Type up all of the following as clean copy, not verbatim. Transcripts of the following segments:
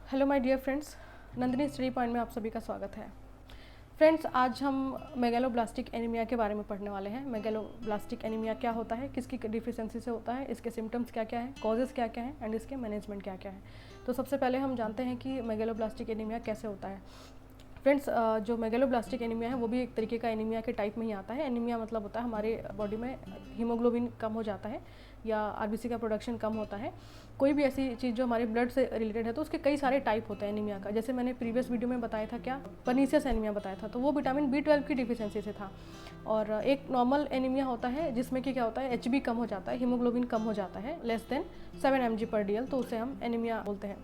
Hello my dear friends, Nandini study point में आप सभी का स्वागत है। फ्रेंड्स, आज हम मेगैलोब्लास्टिक एनीमिया के बारे में पढ़ने वाले हैं। मेगैलोब्लास्टिक एनीमिया क्या होता है, किसकी डिफिशियंसी से होता है, इसके सिम्टम्स क्या क्या हैं, कॉजेज़ क्या क्या हैं एंड इसके मैनेजमेंट क्या क्या है। तो सबसे पहले हम जानते हैं कि मेगैलोब्लास्टिक एनीमिया कैसे होता है। फ्रेंड्स, जो मेगैलोब्लास्टिक एनीमिया है वो भी एक तरीके का एनीमिया के टाइप में ही आता है। एनीमिया मतलब होता है हमारे बॉडी में हीमोग्लोबिन कम हो जाता है या आरबीसी का प्रोडक्शन कम होता है। कोई भी ऐसी चीज़ जो हमारे ब्लड से रिलेटेड है तो उसके कई सारे टाइप होते हैं एनीमिया का। जैसे मैंने प्रीवियस वीडियो में बताया था क्या, पर्नीशियस एनीमिया बताया था, तो वो विटामिन B12 की डिफिशियंसी से था। और एक नॉर्मल एनीमिया होता है जिसमें कि क्या होता है, HB कम हो जाता है, हीमोग्लोबिन कम हो जाता है लेस देन 7 mg/dl, तो उसे हम एनीमिया बोलते हैं।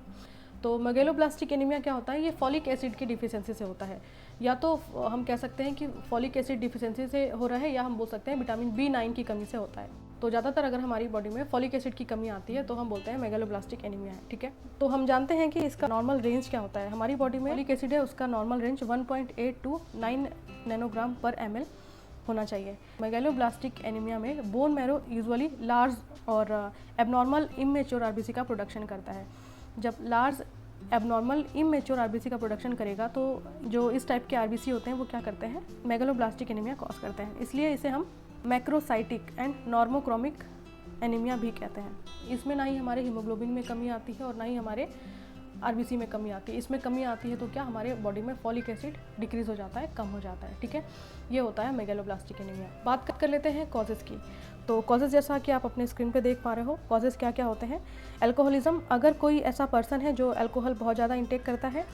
तो मेगैलोब्लास्टिक एनीमिया क्या होता है, ये फॉलिक एसिड की डिफिशियंसी से होता है। या तो हम कह सकते हैं कि फॉलिक एसिड डिफिशियंसी से हो रहा है, या हम बोल सकते हैं विटामिन B9 की कमी से होता है। तो ज़्यादातर अगर हमारी बॉडी में फॉलिक एसिड की कमी आती है तो हम बोलते हैं मेगैलोब्लास्टिक एनीमिया है। ठीक है, तो हम जानते हैं कि इसका नॉर्मल रेंज क्या होता है। हमारी बॉडी में फॉलिक एसिड है, उसका नॉर्मल रेंज 1.8 टू 9 नैनोग्राम पर ml होना चाहिए। मेगैलोब्लास्टिक एनीमिया में बोन मैरो यूजुअली लार्ज और एबनॉर्मल इमेच्योर आरबीसी का प्रोडक्शन करता है। जब लार्ज एबनॉर्मल इमेच्योर आरबीसी का प्रोडक्शन करेगा तो जो इस टाइप के आरबीसी होते हैं वो क्या करते हैं, मेगैलोब्लास्टिक एनीमिया कॉज करते हैं। इसलिए इसे हम मैक्रोसाइटिक एंड नॉर्मोक्रोमिक एनीमिया भी कहते हैं। इसमें ना ही हमारे हीमोग्लोबिन में कमी आती है और ना ही हमारे आरबीसी में कमी आती है। इसमें कमी आती है तो क्या, हमारे बॉडी में फॉलिक एसिड डिक्रीज हो जाता है, कम हो जाता है। ठीक है, ये होता है मेगैलोब्लास्टिक एनीमिया। बात कर लेते हैं कॉजेज़ की। तो कॉजेज़ जैसा कि आप अपने स्क्रीन पे देख पा रहे हो, कॉजेज़ क्या क्या होते हैं। अल्कोहलिज्म, अगर कोई ऐसा पर्सन है जो अल्कोहल बहुत ज़्यादा इंटेक करता है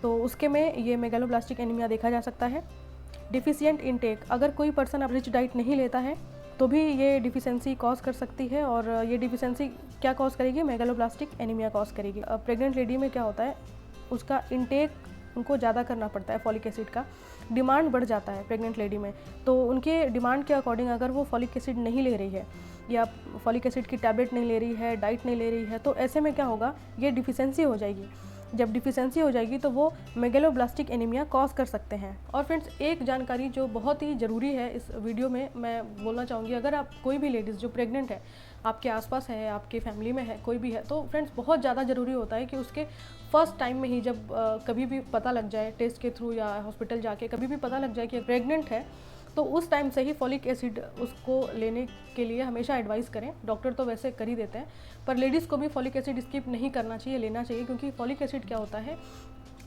तो उसके में ये मेगैलोब्लास्टिक एनीमिया देखा जा सकता है। डिफिशियंट इंटेक, अगर कोई पर्सन अब रिच डाइट नहीं लेता है तो भी ये डिफिशियंसी कॉज कर सकती है। और ये डिफिशियंसी क्या कॉज करेगी, मेगैलोब्लास्टिक एनीमिया कॉज करेगी। प्रेग्नेंट लेडी में क्या होता है, उसका इंटेक उनको ज़्यादा करना पड़ता है, फॉलिक एसिड का डिमांड बढ़ जाता है प्रेग्नेंट लेडी में। तो उनके डिमांड के अकॉर्डिंग अगर वो फॉलिक एसिड नहीं ले रही है या फॉलिक एसिड की टैबलेट नहीं ले रही है, डाइट नहीं ले रही है, तो ऐसे में क्या होगा, ये डिफिशियंसी हो जाएगी। जब डिफिशियंसी हो जाएगी तो वो मेगैलोब्लास्टिक एनीमिया कॉज कर सकते हैं। और फ्रेंड्स, एक जानकारी जो बहुत ही ज़रूरी है इस वीडियो में मैं बोलना चाहूँगी, अगर आप कोई भी लेडीज़ जो प्रेग्नेंट है, आपके आसपास है, आपके फैमिली में है, कोई भी है, तो फ्रेंड्स बहुत ज़्यादा ज़रूरी होता है कि उसके फर्स्ट टाइम में ही जब कभी भी पता लग जाए, टेस्ट के थ्रू या हॉस्पिटल जाके कभी भी पता लग जाए कि प्रेग्नेंट है, तो उस टाइम से ही फॉलिक एसिड उसको लेने के लिए हमेशा एडवाइस करें। डॉक्टर तो वैसे कर ही देते हैं, पर लेडीज़ को भी फॉलिक एसिड स्किप नहीं करना चाहिए, लेना चाहिए। क्योंकि फॉलिक एसिड क्या होता है,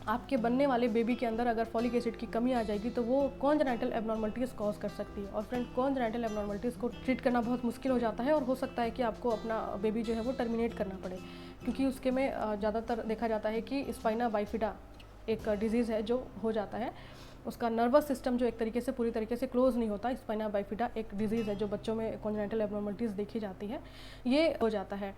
आपके बनने वाले बेबी के अंदर अगर फॉलिक एसिड की कमी आ जाएगी तो वो कॉन्जेनाइटल एबनॉर्मलिटीज़ कॉज कर सकती है। और फ्रेंड, कॉन्जेनाइटल एबनॉर्मलिटीज़ को ट्रीट करना बहुत मुश्किल हो जाता है और हो सकता है कि आपको अपना बेबी जो है वो टर्मिनेट करना पड़े। क्योंकि उसके में ज़्यादातर देखा जाता है कि स्पाइना बाइफिडा एक डिजीज़ है जो हो जाता है, उसका नर्वस सिस्टम जो एक तरीके से पूरी तरीके से क्लोज नहीं होता। स्पाइना बाइफिडा एक डिजीज़ है जो बच्चों में कॉन्जेनिटल एबनॉर्मलिटीज़ देखी जाती है, ये हो जाता है।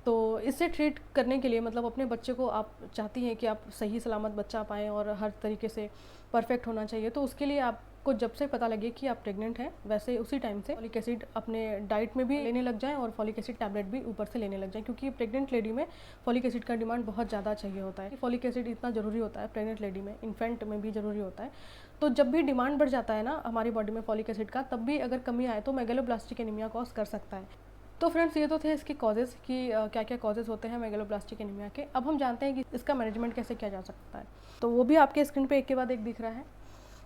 तो इससे ट्रीट करने के लिए, मतलब अपने बच्चे को आप चाहती हैं कि आप सही सलामत बच्चा पाएँ और हर तरीके से परफेक्ट होना चाहिए, तो उसके लिए आपको जब से पता लगे कि आप प्रेग्नेंट हैं, वैसे उसी टाइम से फॉलिक एसिड अपने डाइट में भी लेने लग जाएं और फॉलिक एसिड टैबलेट भी ऊपर से लेने लग जाएं। क्योंकि प्रेग्नेंट लेडी में फॉलिक एसिड का डिमांड बहुत ज़्यादा चाहिए होता है। फॉलिक एसिड इतना ज़रूरी होता है प्रेग्नेंट लेडी में, इन्फेंट में भी ज़रूरी होता है। तो जब भी डिमांड बढ़ जाता है ना हमारी बॉडी में फॉलिक एसिड का, तब भी अगर कमी आए तो मेगैलोब्लास्टिक एनीमिया कॉज कर सकता है। तो फ्रेंड्स, ये तो थे इसके कॉजेज़ कि क्या क्या कॉजेज़ होते हैं मेगैलोब्लास्टिक एनीमिया के। अब हम जानते हैं कि इसका मैनेजमेंट कैसे किया जा सकता है। तो वो भी आपके स्क्रीन पे एक के बाद एक दिख रहा है,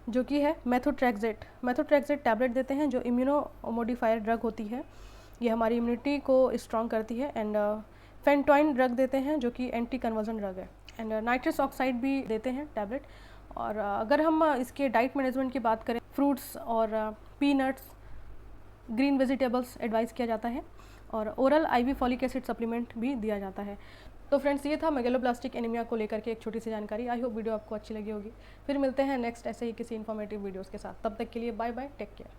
जो कि है मेथोट्रेक्सेट। मेथोट्रेक्सेट टैबलेट देते हैं जो इम्यूनो मोडिफायर ड्रग होती है, ये हमारी इम्यूनिटी को स्ट्रॉन्ग करती है। एंड फेंटोइन ड्रग देते हैं जो कि एंटी कन्वर्जन ड्रग है। एंड नाइट्रस ऑक्साइड भी देते हैं टैबलेट। और अगर हम इसके डाइट मैनेजमेंट की बात करें, फ्रूट्स और पीनट्स, ग्रीन वेजिटेबल्स एडवाइस किया जाता है। और oral IV folic acid supplement भी दिया जाता है। तो फ्रेंड्स, ये था मेगैलोब्लास्टिक एनीमिया को लेकर के एक छोटी सी जानकारी। आई होप वीडियो आपको अच्छी लगी होगी। फिर मिलते हैं नेक्स्ट ऐसे ही किसी इन्फॉर्मेटिव वीडियोस के साथ। तब तक के लिए बाय बाय, टेक केयर।